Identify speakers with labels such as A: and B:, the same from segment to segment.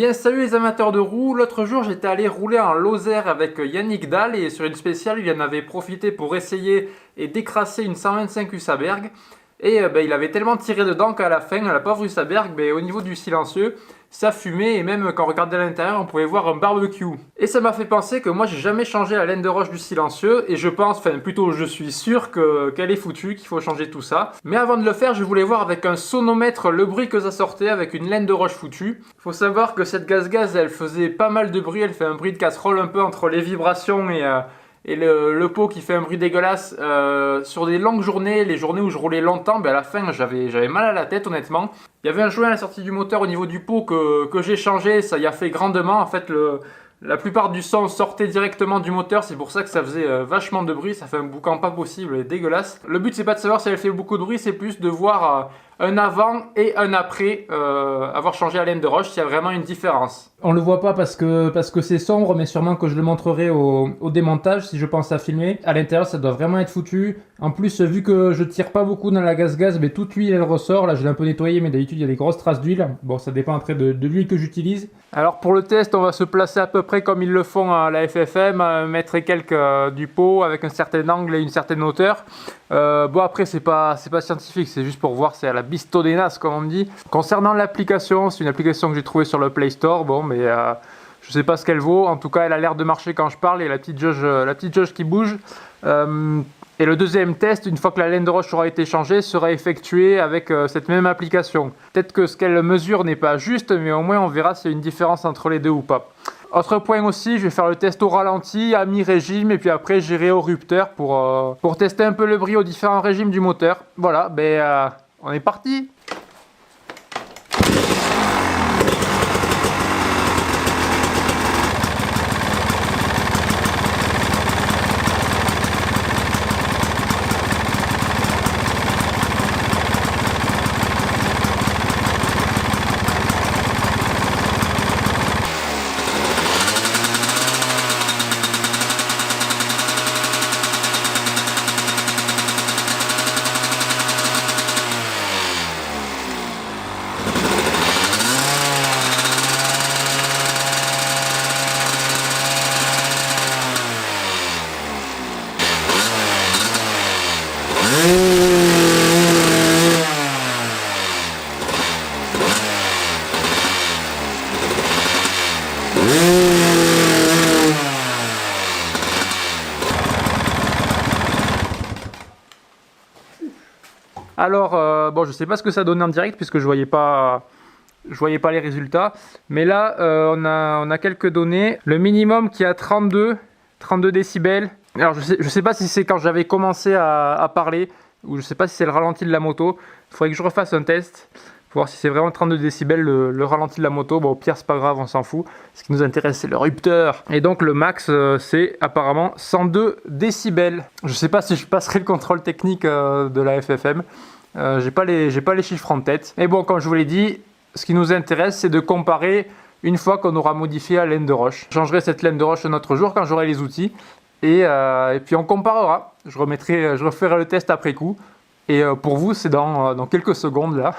A: bien salut les amateurs de roues, l'autre jour j'étais allé rouler en Lozère avec Yannick Dahl et sur une spéciale il en avait profité pour essayer et décrasser une 125 Husaberg et il avait tellement tiré dedans qu'à la fin la pauvre Husaberg, au niveau du silencieux ça fumait et même quand on regardait à l'intérieur on pouvait voir un barbecue. Et ça m'a fait penser que moi j'ai jamais changé la laine de roche du silencieux et je pense, enfin plutôt je suis sûr qu'elle est foutue, qu'il faut changer tout ça. Mais avant de le faire je voulais voir avec un sonomètre le bruit que ça sortait avec une laine de roche foutue. Il faut savoir que cette gaz elle faisait pas mal de bruit, elle fait un bruit de casserole un peu entre les vibrations et le pot qui fait un bruit dégueulasse. Sur des longues journées, les journées où je roulais longtemps, à la fin j'avais mal à la tête honnêtement. Il y avait un joint à la sortie du moteur au niveau du pot que j'ai changé, ça y a fait grandement. En fait la plupart du son sortait directement du moteur, c'est pour ça que ça faisait vachement de bruit, ça fait un boucan pas possible et dégueulasse. Le but c'est pas de savoir si elle fait beaucoup de bruit, c'est plus de voir un avant et un après avoir changé la laine de roche, s'il y a vraiment une différence. On le voit pas parce que c'est sombre, mais sûrement que je le montrerai au démontage si je pense à filmer. À l'intérieur ça doit vraiment être foutu. En plus vu que je tire pas beaucoup dans la gaz, toute l'huile elle ressort. Là je l'ai un peu nettoyé mais d'habitude il y a des grosses traces d'huile. Bon ça dépend après de l'huile que j'utilise. Alors pour le test on va se placer à peu près comme ils le font à la FFM, 1 mètre et quelques du pot avec un certain angle et une certaine hauteur. Après c'est pas scientifique, c'est juste pour voir, c'est à la bisto des nas comme on me dit. Concernant l'application, c'est une application que j'ai trouvée sur le Play Store, je sais pas ce qu'elle vaut, en tout cas elle a l'air de marcher quand je parle et la petite jauge qui bouge. Et le deuxième test, une fois que la laine de roche aura été changée, sera effectué avec cette même application. Peut-être que ce qu'elle mesure n'est pas juste, mais au moins on verra s'il y a une différence entre les deux ou pas. Autre point aussi, je vais faire le test au ralenti, à mi-régime, et puis après j'irai au rupteur pour tester un peu le bris aux différents régimes du moteur. Voilà, on est parti! Alors, je sais pas ce que ça donnait en direct puisque je voyais pas les résultats. Mais là, on a quelques données. Le minimum qui est à 32 décibels. Alors, je sais pas si c'est quand j'avais commencé à parler ou je sais pas si c'est le ralenti de la moto. Il faudrait que je refasse un test pour voir si c'est vraiment 32 décibels le ralenti de la moto. Bon, au pire, c'est pas grave, on s'en fout. Ce qui nous intéresse, c'est le rupteur. Et donc, le max, c'est apparemment 102 décibels. Je sais pas si je passerai le contrôle technique de la FFM. J'ai pas les chiffres en tête. Et bon, comme je vous l'ai dit, ce qui nous intéresse, c'est de comparer une fois qu'on aura modifié la laine de roche. Je changerai cette laine de roche un autre jour quand j'aurai les outils. Et puis on comparera. Je referai le test après coup. Et pour vous, c'est dans quelques secondes là.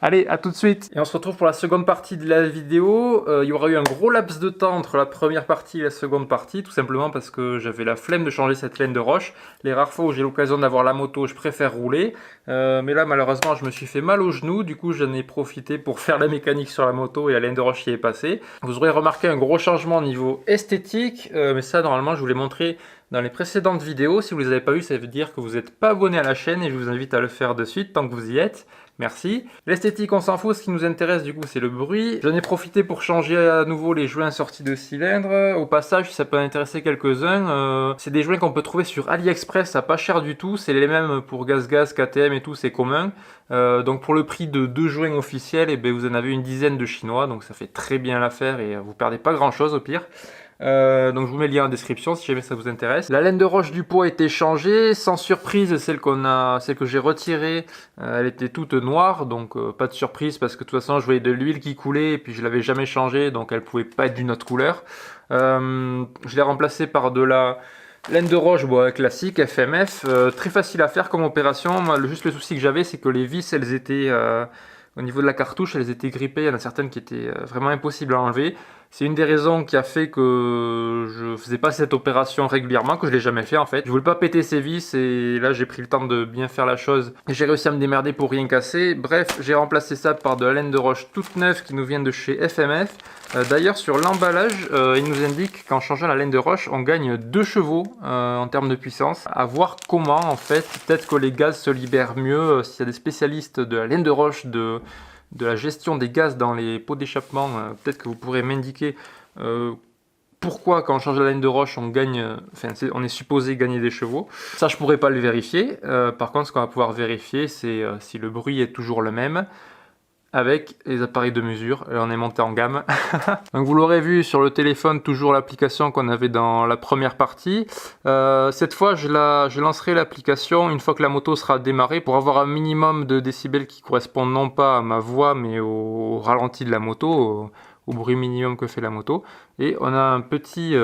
A: Allez, à tout de suite. Et on se retrouve pour la seconde partie de la vidéo. Il y aura eu un gros laps de temps entre la première partie et la seconde partie, tout simplement parce que j'avais la flemme de changer cette laine de roche. Les rares fois où j'ai l'occasion d'avoir la moto, je préfère rouler. Mais là, malheureusement, je me suis fait mal au genou. Du coup, j'en ai profité pour faire la mécanique sur la moto et la laine de roche y est passée. Vous aurez remarqué un gros changement au niveau esthétique. Mais ça, normalement, je vous l'ai montré dans les précédentes vidéos. Si vous ne les avez pas vues, ça veut dire que vous n'êtes pas abonné à la chaîne et je vous invite à le faire de suite tant que vous y êtes. Merci. L'esthétique, on s'en fout. Ce qui nous intéresse, du coup, c'est le bruit. J'en ai profité pour changer à nouveau les joints sortis de cylindre. Au passage, ça peut intéresser quelques-uns. C'est des joints qu'on peut trouver sur AliExpress à pas cher du tout. C'est les mêmes pour GAZ, KTM et tout, c'est commun. Donc pour le prix de 2 joints officiels, vous en avez une dizaine de chinois. Donc ça fait très bien l'affaire et vous perdez pas grand-chose au pire. Donc je vous mets le lien en description si jamais ça vous intéresse. La laine de roche du pot a été changée, sans surprise, celle que j'ai retirée, elle était toute noire, donc pas de surprise parce que de toute façon je voyais de l'huile qui coulait et puis je l'avais jamais changée, donc elle pouvait pas être d'une autre couleur. Je l'ai remplacée par de la laine de roche classique, FMF, très facile à faire comme opération. Moi, juste le souci que j'avais, c'est que les vis, elles étaient Au niveau de la cartouche, elles étaient grippées, il y en a certaines qui étaient vraiment impossibles à enlever. C'est une des raisons qui a fait que je faisais pas cette opération régulièrement, que je l'ai jamais fait en fait. Je voulais pas péter ces vis et là j'ai pris le temps de bien faire la chose. Et j'ai réussi à me démerder pour rien casser. Bref, j'ai remplacé ça par de la laine de roche toute neuve qui nous vient de chez FMF. D'ailleurs sur l'emballage, il nous indique qu'en changeant la laine de roche, on gagne 2 chevaux en termes de puissance. À voir comment en fait, peut-être que les gaz se libèrent mieux. S'il y a des spécialistes de la laine de roche, de la gestion des gaz dans les pots d'échappement, peut-être que vous pourrez m'indiquer pourquoi quand on change la laine de roche on gagne, on est supposé gagner des chevaux. Ça je pourrais pas le vérifier. Par contre ce qu'on va pouvoir vérifier c'est si le bruit est toujours le même avec les appareils de mesure. Et on est monté en gamme. Donc vous l'aurez vu sur le téléphone, toujours l'application qu'on avait dans la première partie. Cette fois je lancerai l'application une fois que la moto sera démarrée pour avoir un minimum de décibels qui correspondent non pas à ma voix mais au ralenti de la moto, au bruit minimum que fait la moto. Et on a un petit...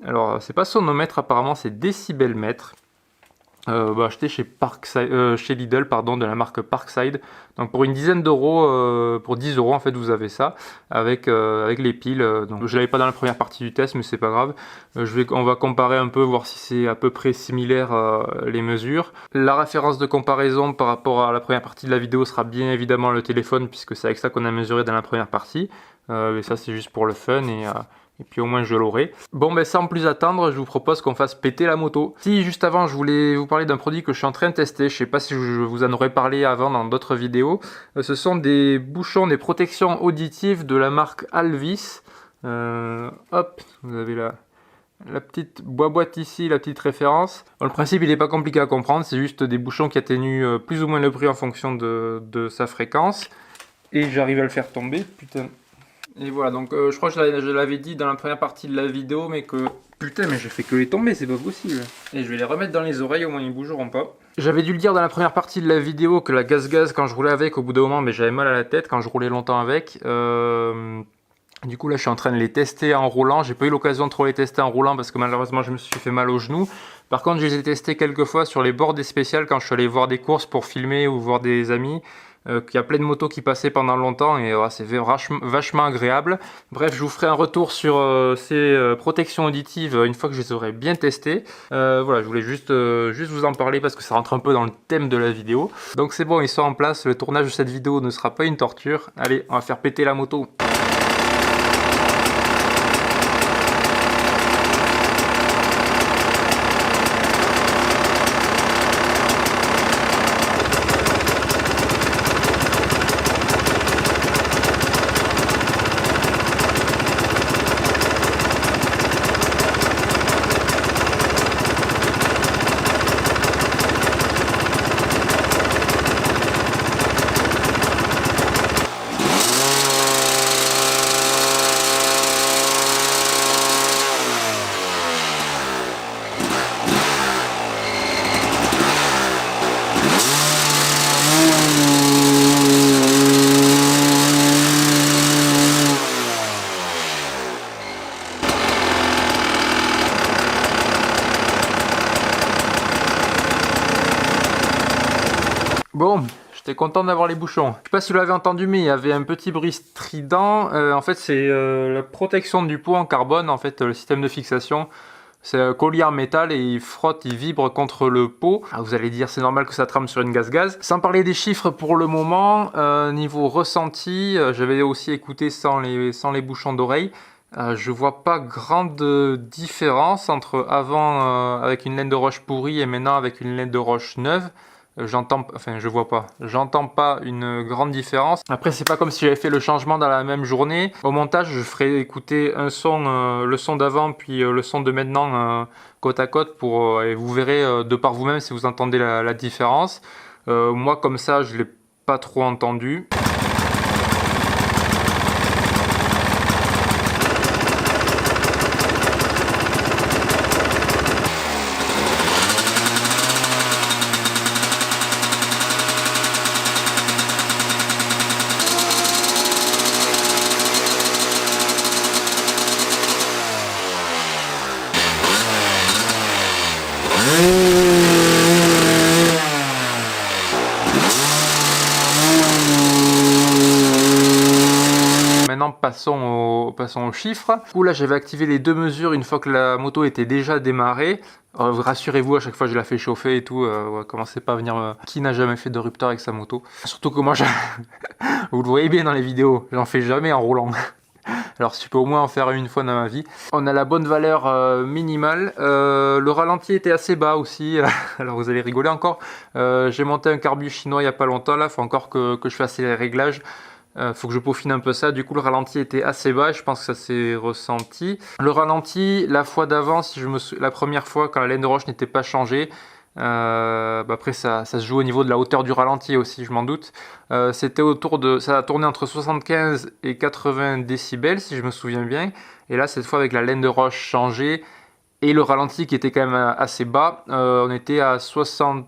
A: alors c'est pas sonomètre apparemment, c'est décibelmètre. Acheté chez chez Lidl, pardon, de la marque Parkside. Donc pour une dizaine d'euros, pour 10 euros en fait, vous avez ça avec les piles. Donc je l'avais pas dans la première partie du test, mais c'est pas grave. On va comparer un peu, voir si c'est à peu près similaire les mesures. La référence de comparaison par rapport à la première partie de la vidéo sera bien évidemment le téléphone, puisque c'est avec ça qu'on a mesuré dans la première partie. Et ça c'est juste pour le fun et puis au moins je l'aurai. Bon ben sans plus attendre, je vous propose qu'on fasse péter la moto. Si juste avant je voulais vous parler d'un produit que je suis en train de tester, je sais pas si je vous en aurais parlé avant dans d'autres vidéos. Ce sont des bouchons, des protections auditives de la marque Alvis. Hop, vous avez la petite boîte ici, la petite référence. Bon, le principe il n'est pas compliqué à comprendre, c'est juste des bouchons qui atténuent plus ou moins le bruit en fonction de sa fréquence. Et j'arrive à le faire tomber, putain. Et voilà, donc je crois que je l'avais dit dans la première partie de la vidéo, mais que... Putain, mais j'ai fait que les tomber, c'est pas possible. Et je vais les remettre dans les oreilles, au moins ils bougeront pas. J'avais dû le dire dans la première partie de la vidéo que la gaz-gaz, quand je roulais avec, au bout d'un moment, mais j'avais mal à la tête quand je roulais longtemps avec. Du coup là je suis en train de les tester en roulant. J'ai pas eu l'occasion de trop les tester en roulant parce que malheureusement je me suis fait mal au genou. Par contre je les ai testés quelques fois sur les bords des spéciales quand je suis allé voir des courses pour filmer ou voir des amis. Il y a plein de motos qui passaient pendant longtemps et c'est vachement agréable. Bref, je vous ferai un retour sur ces protections auditives une fois que je les aurai bien testées. Voilà, je voulais juste vous en parler parce que ça rentre un peu dans le thème de la vidéo. Donc c'est bon, ils sont en place, le tournage de cette vidéo ne sera pas une torture. Allez, on va faire péter la moto. Bon, j'étais content d'avoir les bouchons. Je sais pas si vous l'avez entendu, mais il y avait un petit bruit strident. En fait, c'est la protection du pot en carbone, en fait, le système de fixation. C'est un collier en métal et il frotte, il vibre contre le pot. Ah, vous allez dire, c'est normal que ça trame sur une gaz-gaz. Sans parler des chiffres pour le moment, niveau ressenti, j'avais aussi écouté sans les bouchons d'oreille. Je vois pas grande différence entre avant avec une laine de roche pourrie et maintenant avec une laine de roche neuve. J'entends pas une grande différence. Après, c'est pas comme si j'avais fait le changement dans la même journée. Au montage, je ferai écouter un son, le son d'avant, puis le son de maintenant côte à côte et vous verrez de par vous-même si vous entendez la différence. Moi, comme ça, je l'ai pas trop entendu. maintenant passons aux chiffres. Du coup là j'avais activé les 2 mesures une fois que la moto était déjà démarrée. Rassurez-vous, à chaque fois je la fais chauffer et tout, commencez pas à venir Qui n'a jamais fait de rupteur avec sa moto? Surtout que moi, vous le voyez bien dans les vidéos, j'en fais jamais en roulant. Alors si je peux au moins en faire une fois dans ma vie. On a la bonne valeur minimale. Le ralenti était assez bas aussi. Alors vous allez rigoler encore. J'ai monté un carbu chinois il n'y a pas longtemps. Là, il faut encore que je fasse les réglages. Faut que je peaufine un peu ça. Du coup, le ralenti était assez bas. Je pense que ça s'est ressenti. Le ralenti, la fois d'avant, la première fois quand la laine de roche n'était pas changée. Après ça se joue au niveau de la hauteur du ralenti aussi, je m'en doute. C'était ça a tourné entre 75 et 80 décibels si je me souviens bien. Et là cette fois avec la laine de roche changée et le ralenti qui était quand même assez bas, on était à 60,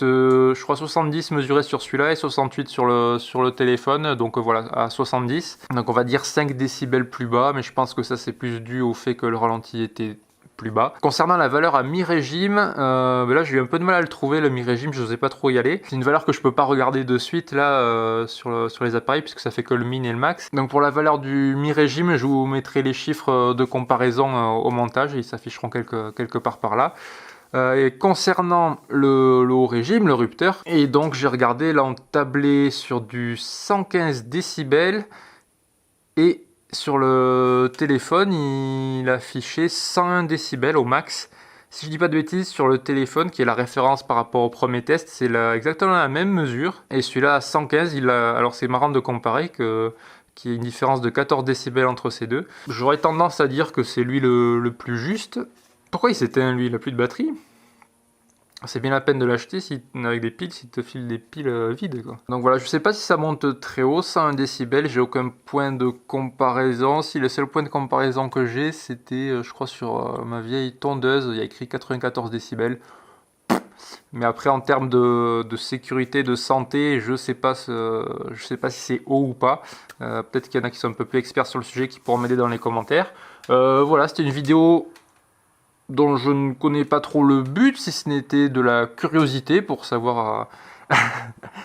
A: je crois 70 mesuré sur celui-là et 68 sur le téléphone. Donc voilà, à 70. Donc on va dire 5 décibels plus bas, mais je pense que ça c'est plus dû au fait que le ralenti était plus bas. Concernant la valeur à mi-régime, là j'ai eu un peu de mal à le trouver, le mi-régime, je n'osais pas trop y aller. C'est une valeur que je peux pas regarder de suite là sur les appareils puisque ça fait que le min et le max. Donc pour la valeur du mi-régime, je vous mettrai les chiffres de comparaison au montage et ils s'afficheront quelque part par là. Et concernant le haut régime, le rupteur, et donc j'ai regardé, là on tablait sur du 115 décibels et sur le téléphone, il affichait 101 décibels au max. Si je dis pas de bêtises, sur le téléphone, qui est la référence par rapport au premier test, c'est exactement la même mesure. Et celui-là à 115, alors c'est marrant de comparer qu'il y ait une différence de 14 décibels entre ces deux. J'aurais tendance à dire que c'est lui le plus juste. Pourquoi il s'éteint lui? Il a plus de batterie? C'est bien la peine de l'acheter avec des piles, s'il te file des piles vides quoi. Donc voilà, je sais pas si ça monte très haut, 101 décibels, j'ai aucun point de comparaison. Si le seul point de comparaison que j'ai, c'était je crois sur ma vieille tondeuse, il y a écrit 94 décibels. Mais après en termes de sécurité, de santé, je sais pas si c'est haut ou pas. Peut-être qu'il y en a qui sont un peu plus experts sur le sujet qui pourront m'aider dans les commentaires. Voilà, c'était une vidéo dont je ne connais pas trop le but, si ce n'était de la curiosité pour savoir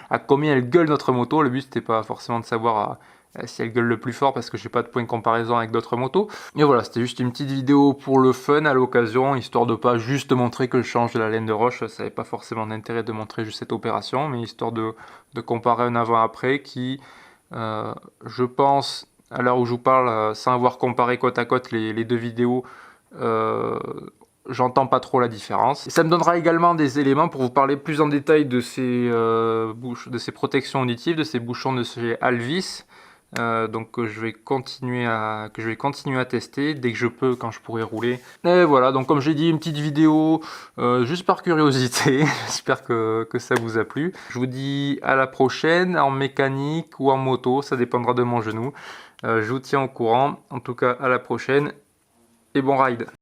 A: à combien elle gueule notre moto. Le but c'était pas forcément de savoir si elle gueule le plus fort parce que j'ai pas de point de comparaison avec d'autres motos. Mais voilà, c'était juste une petite vidéo pour le fun à l'occasion, histoire de pas juste montrer que je change de la laine de roche. Ça n'avait pas forcément d'intérêt de montrer juste cette opération, mais histoire de comparer un avant-après qui, je pense, à l'heure où je vous parle, sans avoir comparé côte à côte les deux vidéos, j'entends pas trop la différence. Et ça me donnera également des éléments pour vous parler plus en détail de ces protections auditives, de ces bouchons de chez Alvis. Donc que je vais continuer à tester dès que je peux, quand je pourrai rouler. Et voilà, donc comme j'ai dit, une petite vidéo juste par curiosité. J'espère que ça vous a plu. Je vous dis à la prochaine en mécanique ou en moto, ça dépendra de mon genou. Je vous tiens au courant. En tout cas, à la prochaine et bon ride.